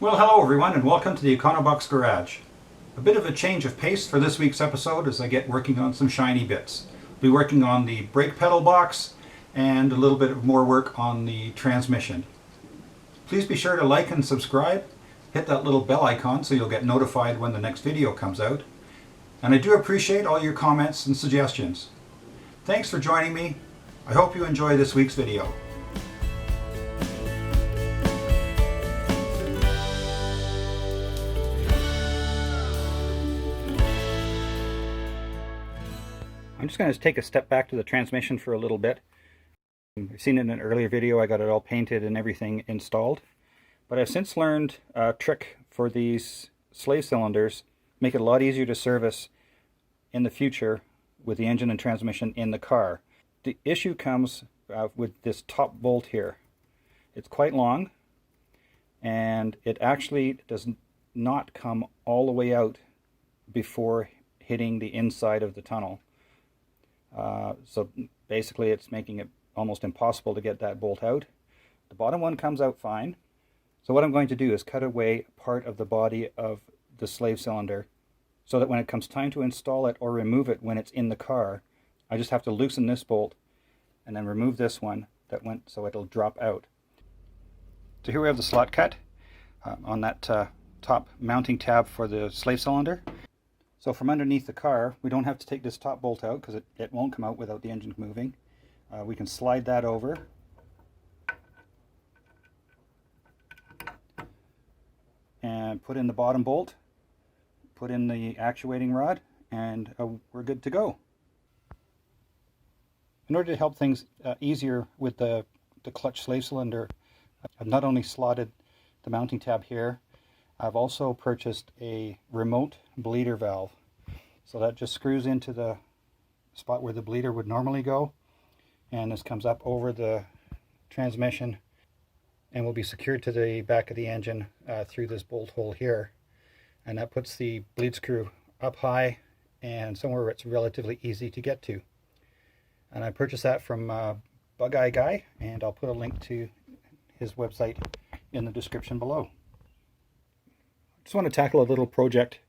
Well, hello everyone and welcome to the Econobox Garage. A bit of a change of pace for this week's episode as I get working on some shiny bits. I'll be working on the brake pedal box and a little bit of more work on the transmission. Please be sure to like and subscribe. Hit that little bell icon so you'll get notified when the next video comes out. And I do appreciate all your comments and suggestions. Thanks for joining me. I hope you enjoy this week's video. I'm just going to take a step back to the transmission for a little bit. You've seen it in an earlier video, I got it all painted and everything installed. But I've since learned a trick for these slave cylinders, make it a lot easier to service in the future with the engine and transmission in the car. The issue comes with this top bolt here. It's quite long and it actually does not come all the way out before hitting the inside of the tunnel. So basically it's making it almost impossible to get that bolt out. The bottom one comes out fine. So what I'm going to do is cut away part of the body of the slave cylinder so that when it comes time to install it or remove it when it's in the car, I just have to loosen this bolt and then remove this one that went so it'll drop out. So here we have the slot cut on that top mounting tab for the slave cylinder. So from underneath the car, we don't have to take this top bolt out because it won't come out without the engine moving. We can slide that over. And put in the bottom bolt, put in the actuating rod, and we're good to go. In order to help things easier with the clutch slave cylinder, I've not only slotted the mounting tab here, I've also purchased a remote bleeder valve. So that just screws into the spot where the bleeder would normally go, and this comes up over the transmission and will be secured to the back of the engine through this bolt hole here. And that puts the bleed screw up high and somewhere where it's relatively easy to get to. And I purchased that from Bug Eye Guy, and I'll put a link to his website in the description below. Just want to tackle a little project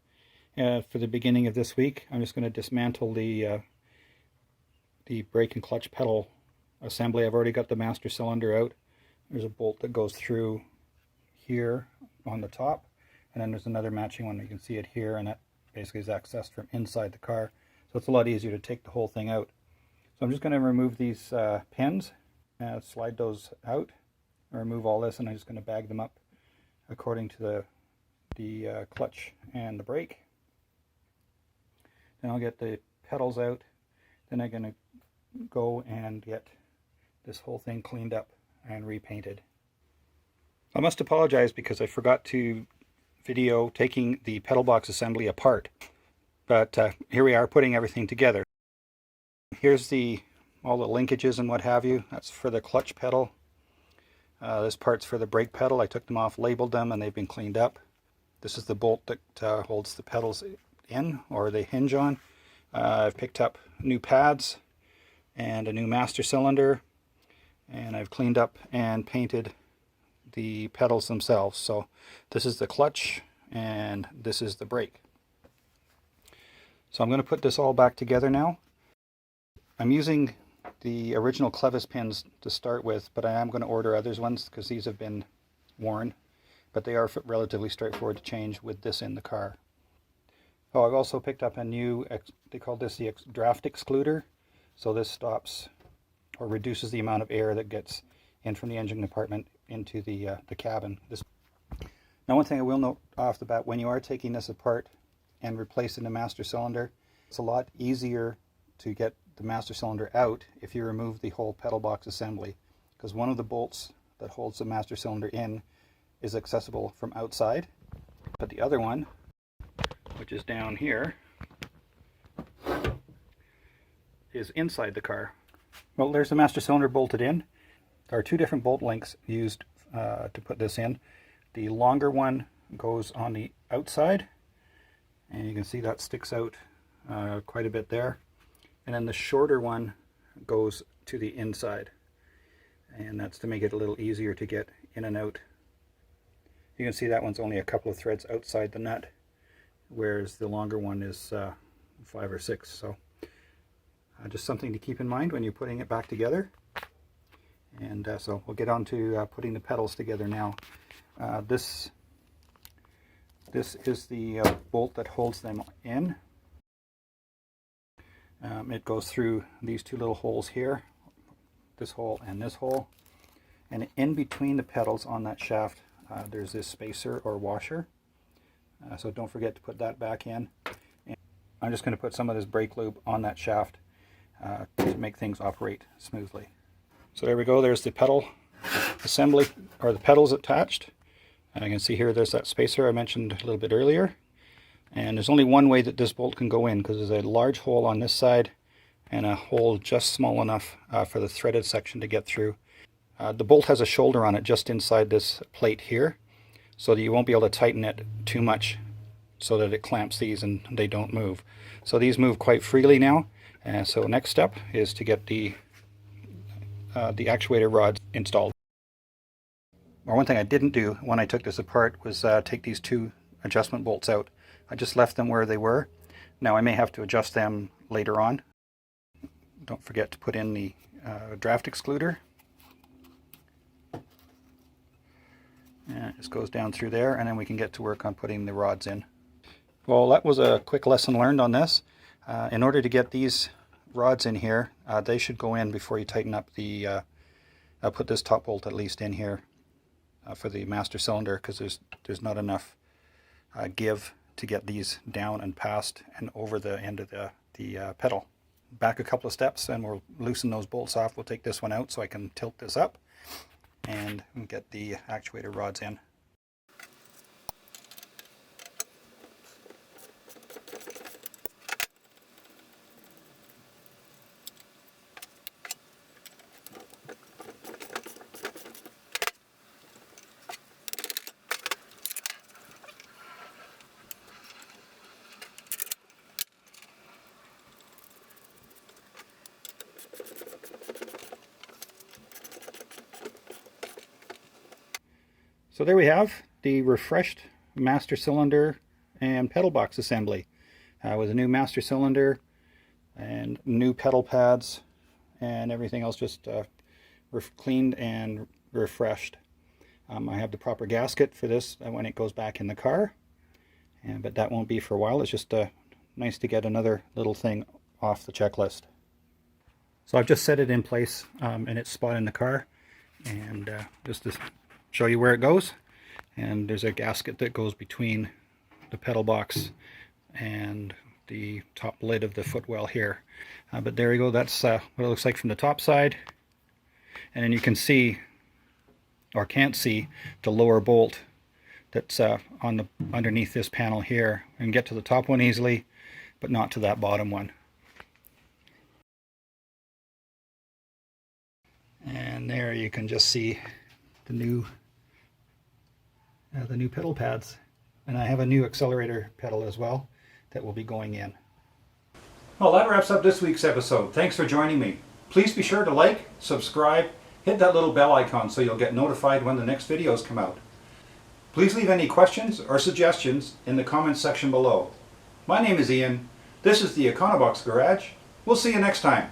for the beginning of this week. I'm just going to dismantle the brake and clutch pedal assembly. I've already got the master cylinder out. There's a bolt that goes through here on the top, and then there's another matching one. You can see it here, and that basically is accessed from inside the car. So it's a lot easier to take the whole thing out. So I'm just going to remove these pins, slide those out, remove all this, and I'm just going to bag them up according to the clutch and the brake. Then I'll get the pedals out. Then I'm going to go and get this whole thing cleaned up and repainted. I must apologize because I forgot to video taking the pedal box assembly apart. But here we are putting everything together. Here's all the linkages and what have you. That's for the clutch pedal. This part's for the brake pedal. I took them off, labeled them, and they've been cleaned up. This is the bolt that holds the pedals in, or they hinge on. I've picked up new pads and a new master cylinder, and I've cleaned up and painted the pedals themselves. So this is the clutch and this is the brake. So I'm going to put this all back together now. I'm using the original Clevis pins to start with, but I am going to order others ones because these have been worn, but they are relatively straightforward to change with this in the car. Oh, I've also picked up a new, they call this the draft excluder. So this stops or reduces the amount of air that gets in from the engine compartment into the cabin. Now, one thing I will note off the bat, when you are taking this apart and replacing the master cylinder, it's a lot easier to get the master cylinder out if you remove the whole pedal box assembly, because one of the bolts that holds the master cylinder in is accessible from outside, but the other one, which is down here, is inside the car. Well, there's the master cylinder bolted in. There are two different bolt lengths used to put this in. The longer one goes on the outside, and you can see that sticks out quite a bit there. And then the shorter one goes to the inside, and that's to make it a little easier to get in and out You can see that one's only a couple of threads outside the nut, whereas the longer one is 5 or 6. So just something to keep in mind when you're putting it back together. And so we'll get on to putting the pedals together now. This is the bolt that holds them in. It goes through these two little holes here, this hole and this hole. And in between the pedals on that shaft, there's this spacer or washer. So don't forget to put that back in. And I'm just going to put some of this brake lube on that shaft to make things operate smoothly. So there we go, there's the pedal assembly, or the pedals attached. And you can see here there's that spacer I mentioned a little bit earlier. And there's only one way that this bolt can go in, because there's a large hole on this side and a hole just small enough for the threaded section to get through. The bolt has a shoulder on it just inside this plate here, so that you won't be able to tighten it too much so that it clamps these and they don't move. So these move quite freely now. And so next step is to get the actuator rods installed. Or one thing I didn't do when I took this apart was take these two adjustment bolts out. I just left them where they were. Now I may have to adjust them later on. Don't forget to put in the draft excluder. And it just goes down through there, and then we can get to work on putting the rods in. Well, that was a quick lesson learned on this. In order to get these rods in here, they should go in before you tighten up the I'll put this top bolt at least in here for the master cylinder, because there's not enough give to get these down and past and over the end of the pedal. Back a couple of steps and we'll loosen those bolts off. We'll take this one out so I can tilt this up and get the actuator rods in. So there we have the refreshed master cylinder and pedal box assembly with a new master cylinder and new pedal pads and everything else just cleaned and refreshed. I have the proper gasket for this when it goes back in the car, but that won't be for a while. It's just nice to get another little thing off the checklist. So I've just set it in place in its spot in the car, and just to show you where it goes. And there's a gasket that goes between the pedal box and the top lid of the footwell here. But there you go, that's what it looks like from the top side. And then you can see, or can't see, the lower bolt that's underneath this panel here. You can get to the top one easily, but not to that bottom one. And there you can just see the new pedal pads, and I have a new accelerator pedal as well that will be going in. Well, that wraps up this week's episode. Thanks for joining me. Please be sure to like, subscribe, hit that little bell icon so you'll get notified when the next videos come out. Please leave any questions or suggestions in the comments section below. My name is Ian. This is the Econobox Garage. We'll see you next time.